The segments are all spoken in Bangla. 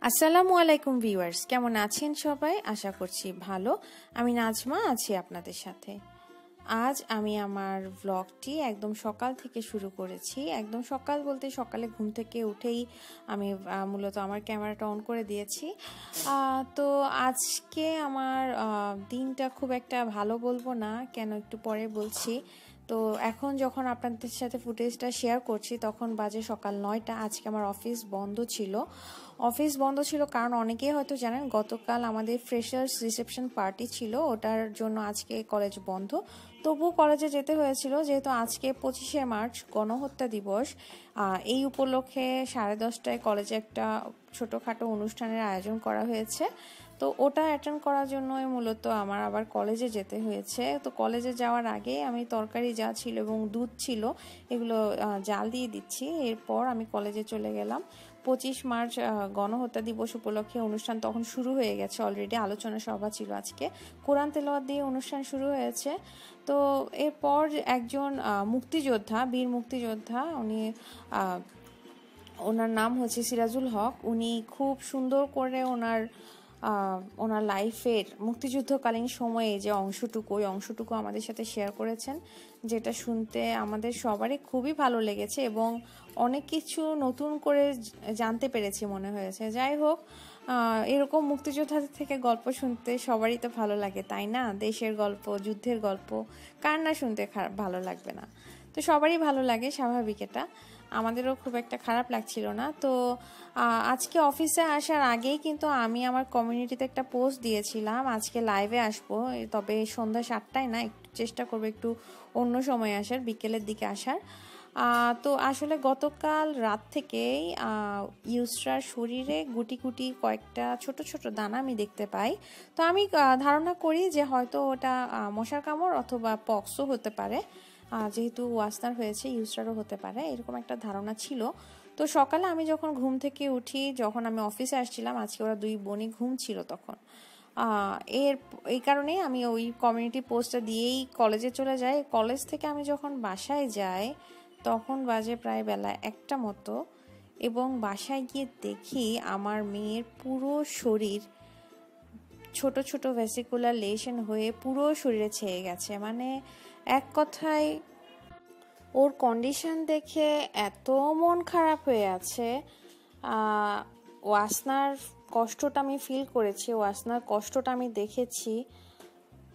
আসসালামু আলাইকুম ভিউয়ার্স, কেমন আছেন সবাই? আশা করছি ভালো। আমি নাজমা আছি আপনাদের সাথে। আজ আমি আমার ভ্লগটি একদম সকাল থেকে শুরু করেছি। একদম সকাল বলতে সকালে ঘুম থেকে উঠেই আমি মূলত আমার ক্যামেরাটা অন করে দিয়েছি। তো আজকে আমার দিনটা খুব একটা ভালো বলবো না, কেন একটু পরে বলছি। তো এখন যখন আপনাদের সাথে ফুটেজটা শেয়ার করছি তখন বাজে সকাল 9টা। আজকে আমার অফিস বন্ধ ছিল কারণ অনেকেই হয়তো জানেন গতকাল আমাদের ফ্রেশার্স রিসেপশন পার্টি ছিল, ওটার জন্য আজকে কলেজ বন্ধ। তবুও কলেজে যেতে হয়েছিল যেহেতু আজকে 25শে মার্চ গণহত্যা দিবস। এই উপলক্ষে 10:30টায় কলেজে একটা ছোটোখাটো অনুষ্ঠানের আয়োজন করা হয়েছে। তো ওটা অ্যাটেন্ড করার জন্যই মূলত আমার আবার কলেজে যেতে হয়েছে। তো কলেজে যাওয়ার আগে আমি তরকারি যা ছিল এবং দুধ ছিল এগুলো জাল দিয়ে দিচ্ছি, এরপর আমি কলেজে চলে গেলাম। 25 মার্চ গণহত্যা দিবস উপলক্ষে অনুষ্ঠান তখন শুরু হয়ে গেছে অলরেডি। আলোচনা সভা ছিল আজকে, কোরআন তেলাওয়াত দিয়ে অনুষ্ঠান শুরু হয়েছে। তো এরপর একজন মুক্তিযোদ্ধা, বীর মুক্তিযোদ্ধা, ওনার নাম হচ্ছে সিরাজুল হক। উনি খুব সুন্দর করে ওনার লাইফের মুক্তিযুদ্ধকালীন সময়ে যে ওই অংশটুকু আমাদের সাথে শেয়ার করেছেন, যেটা শুনতে আমাদের সবারই খুবই ভালো লেগেছে এবং অনেক কিছু নতুন করে জানতে পেরেছি মনে হয়েছে। যাই হোক, এরকম মুক্তিযোদ্ধাদের থেকে গল্প শুনতে সবারই তো ভালো লাগে, তাই না? দেশের গল্প, যুদ্ধের গল্প কার না শুনতে ভালো লাগবে না? তো সবারই ভালো লাগে, স্বাভাবিক এটা। আমাদেরও খুব একটা খারাপ লাগছিল না। তো আজকে অফিসে আসার আগেই কিন্তু আমি আমার কমিউনিটিতে একটা পোস্ট দিয়েছিলাম আজকে লাইভে আসবো, তবে সন্ধ্যা 7টায় না, একটু চেষ্টা করবো একটু অন্য সময় আসার, বিকেলের দিকে আসার। তো আসলে গতকাল রাত থেকেই ইউসরার শরীরে গুটি গুটি কয়েকটা ছোট ছোট দানা আমি দেখতে পাই। তো আমি ধারণা করি যে হয়তো ওটা মশার কামড় অথবা পক্সও হতে পারে, যেহেতু ওয়াসনার হয়েছে ইউসরারও হতে পারে, এরকম একটা ধারণা ছিল। তো সকালে আমি যখন ঘুম থেকে উঠি, যখন আমি অফিসে আসছিলাম, আজকে ওরা দুই বোনই ঘুম ছিল তখন, এই কারণেই আমি ওই কমিউনিটি পোস্টটা দিয়েই কলেজে চলে যাই। কলেজ থেকে আমি যখন বাসায় যাই তখন বাজে প্রায় বেলা 1টা মতো, এবং বাসায় গিয়ে দেখি আমার মেয়ের পুরো শরীর ছোট ছোট ভেসিকুলার লেশন হয়ে পুরো শরীরে ছেয়ে গেছে। মানে এক কথায় ওর কন্ডিশন দেখে এত মন খারাপ হয়ে আছে। ওয়াসনার কষ্টটা আমি ফিল করেছি, ওয়াসনার কষ্টটা আমি দেখেছি।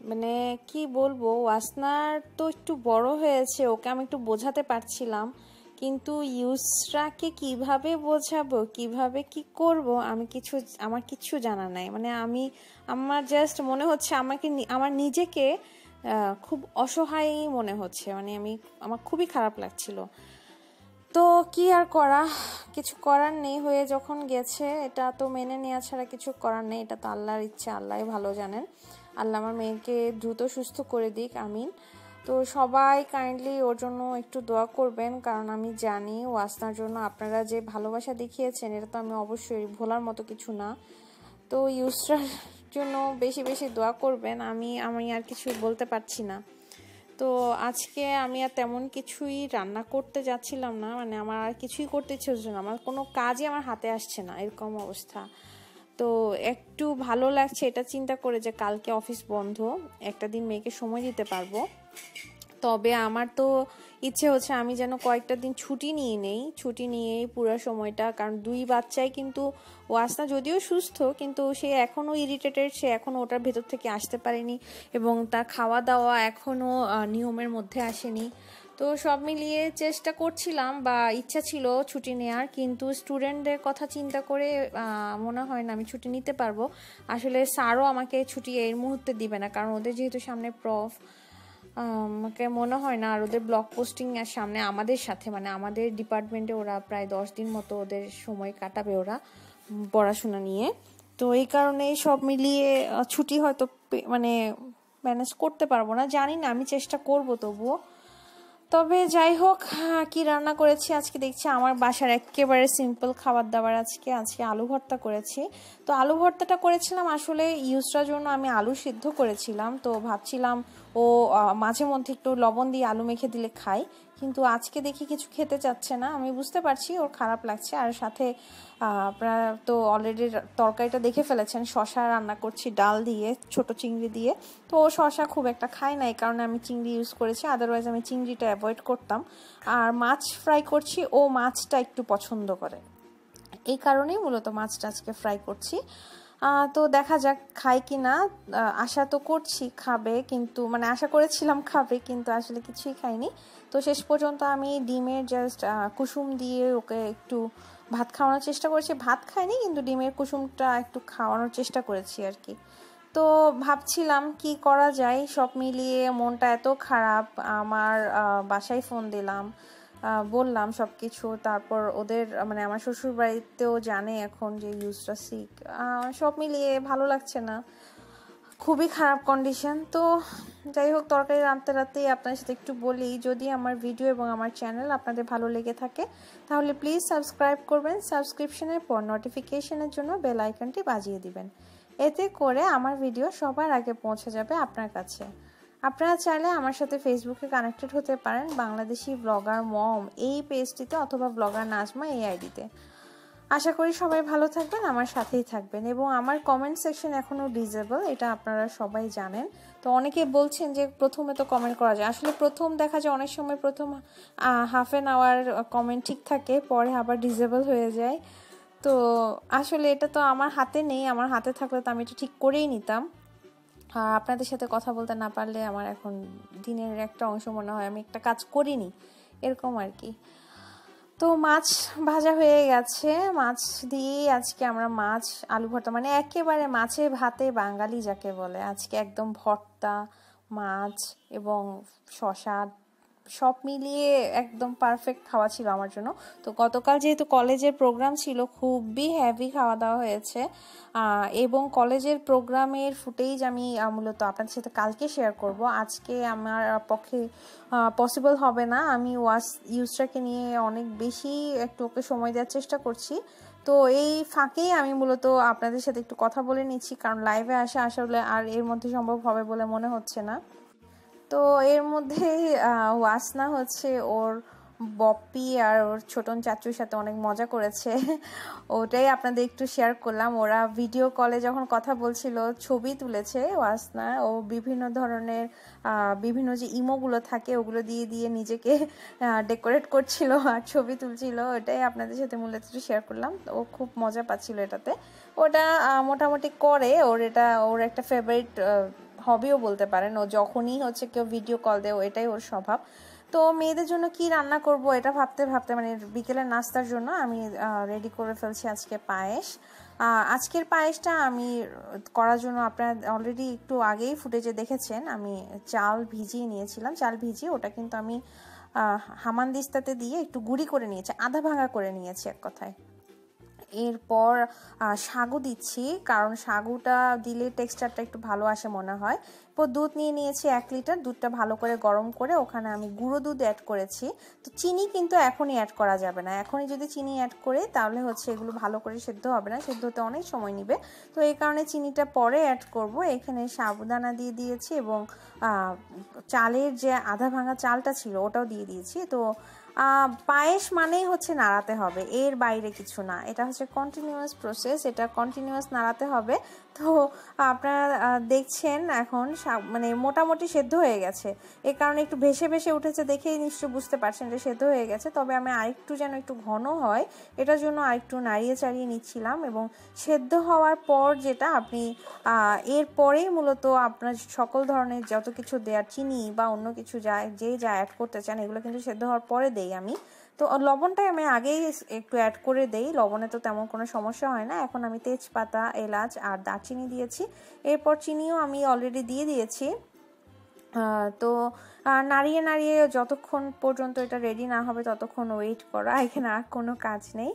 মানে কি বলবো, ওয়াসনার তো একটু বড় হয়েছে, ওকে আমি একটু বোঝাতে পারছিলাম, কিন্তু ইউসরাকে কিভাবে বোঝাবো, কিভাবে কি করব, আমার কিচ্ছু জানা নাই। মানে আমার জাস্ট মনে হচ্ছে আমার নিজেকে খুব অসহায় মনে হচ্ছে। মানে আমার খুবই খারাপ লাগছিল। তো কি আর করা, কিছু করার নেই, হয়ে যখন গেছে এটা তো মেনে নেওয়া ছাড়া কিছু করার নেই। এটা তো আল্লাহর ইচ্ছা, আল্লাহই ভালো জানেন। আল্লাহ আমার মেয়েকে দ্রুত সুস্থ করে দিক, আমিন। তো সবাই কাইন্ডলি ওর জন্য একটু দোয়া করবেন, কারণ আমি জানি ওয়াসনার জন্য আপনারা যে ভালোবাসা দেখিয়েছেন এটা তো আমি অবশ্যই ভোলার মতো কিছু না। তো ইউসরার জন্য বেশি বেশি দোয়া করবেন। আমি আর কিছু বলতে পারছি না। তো আজকে আমি আর তেমন কিছুই রান্না করতে যাচ্ছিলাম না, মানে আমার আর কিছুই করতে ইচ্ছে হচ্ছে না, আমার কোনো কাজই আমার হাতে আসছে না, এরকম অবস্থা। তো একটু ভালো লাগছে এটা চিন্তা করে যে কালকে অফিস বন্ধ, একটা দিন মেয়েকে সময় দিতে পারবো। তবে আমার তো ইচ্ছে হচ্ছে আমি যেন কয়েকটা দিন ছুটি নিয়েই পুরো সময়টা, কারণ দুই বাচ্চাই কিন্তু, ওয়াসনা যদিও সুস্থ কিন্তু সে এখনও ইরিটেটেড, সে এখনও ওটার ভেতর থেকে আসতে পারেনি এবং তার খাওয়া দাওয়া এখনও নিয়মের মধ্যে আসেনি। তো সব মিলিয়ে চেষ্টা করছিলাম বা ইচ্ছা ছিল ছুটি নেওয়ার, কিন্তু স্টুডেন্টদের কথা চিন্তা করে মনে হয় না আমি ছুটি নিতে পারবো। আসলে স্যারও আমাকে ছুটি এই মুহূর্তে দিবে না, কারণ ওদের যেহেতু সামনে আমাকে মনে হয় না। আর ওদের ব্লক পোস্টিং এর সামনে আমাদের সাথে, মানে আমাদের ডিপার্টমেন্টে ওরা প্রায় 10 দিন মতো ওদের সময় কাটাবে ওরা পড়াশোনা নিয়ে। তো এই কারণে সব মিলিয়ে ছুটি হয়তো মানে ম্যানেজ করতে পারবো না, জানি না, আমি চেষ্টা করব তবুও। তবে যাই হোক, কি রান্না করেছি আজকে দেখছি আমার বাসার একেবারে সিম্পল খাবার দাবার। আজকে আলু ভর্তা করেছি। তো আলু ভর্তাটা করেছিলাম আসলে ইউসরার জন্য, আমি আলু সিদ্ধ করেছিলাম। তো ভাবছিলাম ও মাঝে মধ্যে একটু লবণ দিয়ে আলু মেখে দিলে খাই, কিন্তু আজকে দেখি কিছু খেতে চাচ্ছে না। আমি বুঝতে পারছি ওর খারাপ লাগছে। আর সাথে আপনারা তো অলরেডি তরকারিটা দেখে ফেলেছেন, শসা রান্না করছি ডাল দিয়ে, ছোট চিংড়ি দিয়ে। তো ও শসা খুব একটা খায় না, এই কারণে আমি চিংড়ি ইউজ করেছি, আদারওয়াইজ আমি চিংড়িটা অ্যাভয়েড করতাম। আর মাছ ফ্রাই করছি, ও মাছটা একটু পছন্দ করে, এই কারণেই মূলত মাছটা আজকে ফ্রাই করছি। তো দেখা যাক খাই কি না। আশা তো করছি খাবে, কিন্তু মানে আশা করেছিলাম খাবে, কিন্তু আসলে কিছুই খাইনি। তো শেষ পর্যন্ত আমি ডিমের জাস্ট কুসুম দিয়ে ওকে একটু ভাত খাওয়ানোর চেষ্টা করেছি। ভাত খাইনি, কিন্তু ডিমের কুসুমটা একটু খাওয়ানোর চেষ্টা করেছি আর কি। তো ভাবছিলাম কি করা যায়, সব মিলিয়ে মনটা এত খারাপ। আমার বাসায় ফোন দিলাম, বললাম সব কিছু। তারপর ওদের মানে আমার শ্বশুর বাড়িতেও জানে এখন যে ইউসরা সিক। সব মিলিয়ে ভালো লাগছে না, খুবই খারাপ কন্ডিশন। তো যাই হোক, তরকারি রাঁধতে রাঁধতেই আপনাদের সাথে একটু বলি, যদি আমার ভিডিও এবং আমার চ্যানেল আপনাদের ভালো লেগে থাকে তাহলে প্লিজ সাবস্ক্রাইব করবেন। সাবস্ক্রিপশনের পর নোটিফিকেশনের জন্য বেল আইকনটি বাজিয়ে দিবেন, এতে করে আমার ভিডিও সবার আগে পৌঁছে যাবে আপনার কাছে। আপনারা চাইলে আমার সাথে ফেসবুকে কানেক্টেড হতে পারেন, বাংলাদেশি ব্লগার মম এই পেজটিতে, অথবা ব্লগার নাজমা এই আইডিতে। আশা করি সবাই ভালো থাকবেন, আমার সাথেই থাকবেন। এবং আমার কমেন্ট সেকশন এখনও ডিজেবল, এটা আপনারা সবাই জানেন। তো অনেকে বলছেন যে প্রথমে তো কমেন্ট করা যায়, আসলে প্রথম দেখা যায় অনেক সময় প্রথম হাফ অ্যান আওয়ার কমেন্ট ঠিক থাকে, পরে আবার ডিজেবল হয়ে যায়। তো আসলে এটা তো আমার হাতে নেই, আমার হাতে থাকলে তো আমি এটা ঠিক করেই নিতাম। আপনাদের সাথে কথা বলতে না পারলে আমার এখন দিনের একটা অংশ মনে হয় আমি একটা কাজ করিনি, এরকম আর কি। তো মাছ ভাজা হয়ে গেছে, মাছ দিয়েই আজকে আমরা মাছ আলু ভর্তা, মানে একেবারে মাছে ভাতে বাঙালি যাকে বলে, আজকে একদম ভর্তা, মাছ এবং শসা সব মিলিয়ে একদম পারফেক্ট খাওয়া ছিল আমার জন্য। তো গতকাল যেহেতু কলেজের প্রোগ্রাম ছিল, খুবই হেভি খাওয়া দাওয়া হয়েছে। এবং কলেজের প্রোগ্রামের ফুটেজ আমি মূলত আপনাদের সাথে কালকে শেয়ার করব। আজকে আমার পক্ষে পসিবল হবে না, আমি ইউসরাকে নিয়ে অনেক বেশি একটু ওকে সময় দেওয়ার চেষ্টা করছি। তো এই ফাঁকেই আমি মূলত আপনাদের সাথে একটু কথা বলে নিচ্ছি, কারণ লাইভে আসলে আর এর মধ্যে সম্ভব হবে বলে মনে হচ্ছে না। তো এর মধ্যে ওয়াসনা হচ্ছে ওর বপ্পি আর ওর ছোটন চাচুর সাথে অনেক মজা করেছে, ওটাই আপনাদের একটু শেয়ার করলাম। ওরা ভিডিও কলে যখন কথা বলছিল ছবি তুলেছে ওয়াসনা, ও বিভিন্ন ধরনের বিভিন্ন যে ইমোগুলো থাকে ওগুলো দিয়ে দিয়ে নিজেকে ডেকোরেট করছিল আর ছবি তুলছিল, ওটাই আপনাদের সাথে মূলত একটু শেয়ার করলাম। ও খুব মজা পাচ্ছিল এটাতে। ওটা মোটামুটি করে, ওর একটা ফেভারিট হবিও বলতে পারেন। ও যখনই হচ্ছে কেউ ভিডিও কল দেয় এটাই ওর স্বভাব। তো মেয়েদের জন্য কি রান্না করব এটা ভাবতে ভাবতে মানে বিকেলের নাস্তার জন্য আমি রেডি করে ফেলছি আজকে পায়েস। আজকের পায়েসটা আমি করার জন্য আপনারা অলরেডি একটু আগেই ফুটেজে দেখেছেন, আমি চাল ভিজিয়ে নিয়েছিলাম। চাল ভিজিয়ে ওটা কিন্তু আমি হামানদিস্তাতে দিয়ে একটু গুঁড়ি করে নিয়েছি, আধা ভাঙা করে নিয়েছি এক কথায়। এরপর সাগু দিচ্ছি, কারণ সাগুটা দিলে টেক্সচারটা একটু ভালো আসে মনে হয়। এরপর দুধ নিয়ে নিয়েছি 1 লিটার, দুধটা ভালো করে গরম করে ওখানে আমি গুঁড়ো দুধ অ্যাড করেছি। তো চিনি কিন্তু এখনই অ্যাড করা যাবে না, এখনই যদি চিনি অ্যাড করে তাহলে হচ্ছে এগুলো ভালো করে সেদ্ধ হবে না, সেদ্ধ হতে অনেক সময় নেবে। তো এই কারণে চিনিটা পরে অ্যাড করব। এখানে সাবুদানা দিয়ে দিয়েছি এবং চালের যে আধা ভাঙা চালটা ছিল ওটাও দিয়ে দিয়েছি। তো পায়েস মানেই হচ্ছে নাড়াতে হবে, এর বাইরে কিছু না, এটা হচ্ছে কন্টিনিউয়াস প্রসেস, এটা কন্টিনিউয়াস নাড়াতে হবে। তো আপনারা দেখছেন এখন মানে মোটামুটি সেদ্ধ হয়ে গেছে, এ কারণে একটু ভেসে ভেসে উঠেছে দেখেই নিশ্চয়ই বুঝতে পারছেন যে সেদ্ধ হয়ে গেছে। তবে আমি আরেকটু যেন একটু ঘন হয় এটার জন্য আরেকটু নাড়িয়ে চাড়িয়ে নিচ্ছিলাম। এবং সেদ্ধ হওয়ার পর যেটা আপনি এরপরেই মূলত আপনার সকল ধরনের যত কিছু দেওয়ার চিনি বা অন্য কিছু যা অ্যাড করতে চান এগুলো কিন্তু সেদ্ধ হওয়ার পরে দেই আমি। তো লবণটাই আমি আগেই একটু অ্যাড করে দেই, লবণে তো তেমন কোনো সমস্যা হয় না। এখন আমি তেজপাতা, এলাচ আর দারচিনি দিয়েছি, এরপর চিনিও আমি অলরেডি দিয়ে দিয়েছি। তো নাড়িয়ে নাড়িয়ে যতক্ষণ পর্যন্ত এটা রেডি না হবে ততক্ষণ ওয়েট করা, এখানে আর কোনো কাজ নেই।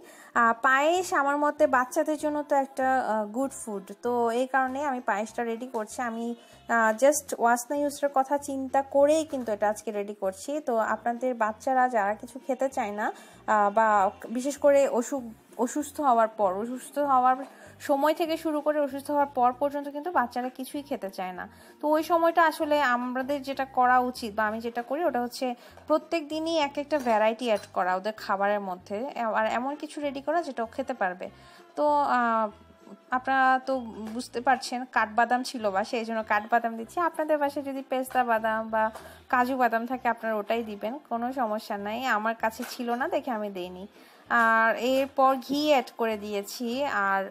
পায়েস আমার মতে বাচ্চাদের জন্য তো একটা গুড ফুড, তো এই কারণে আমি পায়েসটা রেডি করছি। আমি জাস্ট ওয়াসনা ইউসের কথা চিন্তা করেই কিন্তু এটা আজকে রেডি করছি। তো আপনাদের বাচ্চারা যারা কিছু খেতে চায় না বা বিশেষ করে অসুখ অসুস্থ হওয়ার সময় থেকে শুরু করে অসুস্থ হওয়ার পর পর্যন্ত কিন্তু বাচ্চারা কিছুই খেতে চায় না। তো ওই সময়টা আসলে আমাদের যেটা করা উচিত বা আমি যেটা করি ওটা হচ্ছে প্রত্যেক দিনই এক একটা ভ্যারাইটি অ্যাড করা ওদের খাবারের মধ্যে, আর এমন কিছু রেডি করা যেটা ও খেতে পারবে। তো আপনারা তো বুঝতে পারছেন কাঠবাদাম ছিল বাসায়, এই জন্য কাঠবাদাম দিচ্ছি। আপনাদের বাসায় যদি পেস্তা বাদাম বা কাজু বাদাম থাকে আপনারা ওটাই দিবেন, কোনো সমস্যা নাই। আমার কাছে ছিল না দেখে আমি দেইনি। আর এরপর ঘি অ্যাড করে দিয়েছি। আর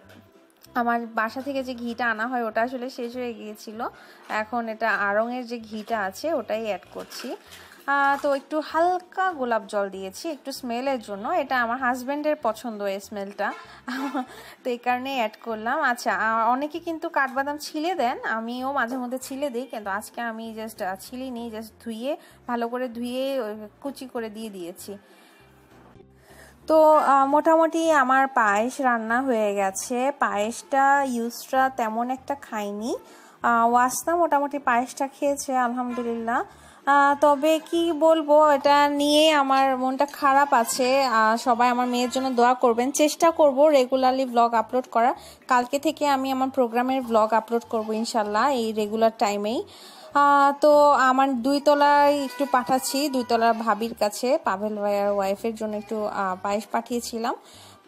আমার বাসা থেকে যে ঘিটা আনা হয় ওটা আসলে শেষ হয়ে গিয়েছিল, এখন এটা আড়ংয়ের যে ঘিটা আছে ওটাই অ্যাড করছি। তো একটু হালকা গোলাপ জল দিয়েছি একটু স্মেলের জন্য, এটা আমার হাজব্যান্ডের পছন্দ এই স্মেলটা, তো এই কারণে অ্যাড করলাম। আচ্ছা, অনেকে কিন্তু কাঠবাদাম ছিলে দেন, আমিও মাঝে মধ্যে ছিলে দিই, কিন্তু আজকে আমি জাস্ট ছিলিনি, জাস্ট ভালো করে ধুয়ে কুচি করে দিয়ে দিয়েছি। তো মোটামুটি আমার পায়েস রান্না হয়ে গেছে। পায়েসটা ইউসরা তেমন একটা খাইনি, ওয়াসনা মোটামুটি পায়েসটা খেয়েছে আলহামদুলিল্লাহ। তবে কি বলবো, এটা নিয়ে আমার মনটা খারাপ আছে। সবাই আমার মেয়ের জন্য দোয়া করবেন। চেষ্টা করব রেগুলারলি ব্লগ আপলোড করার। কালকে থেকে আমি আমার প্রোগ্রামের ব্লগ আপলোড করব ইনশাল্লাহ এই রেগুলার টাইমেই। তো আমার 2 তলায় একটু পাঠাচ্ছি, 2 তলার ভাবির কাছে, পাভেল ভাইয়ার ওয়াইফের জন্য একটু পায়েস পাঠিয়েছিলাম।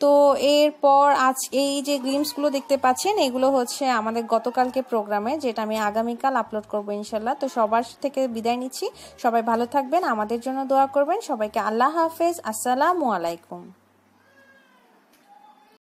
তো এরপর আজ এই যে গ্লিমসগুলো দেখতে পাচ্ছেন এগুলো হচ্ছে আমাদের গতকালকে প্রোগ্রামে, যেটা আমি আগামীকাল আপলোড করবো ইনশাল্লাহ। তো সবার থেকে বিদায় নিচ্ছি, সবাই ভালো থাকবেন, আমাদের জন্য দোয়া করবেন। সবাইকে আল্লাহ হাফেজ, আসসালামু আলাইকুম।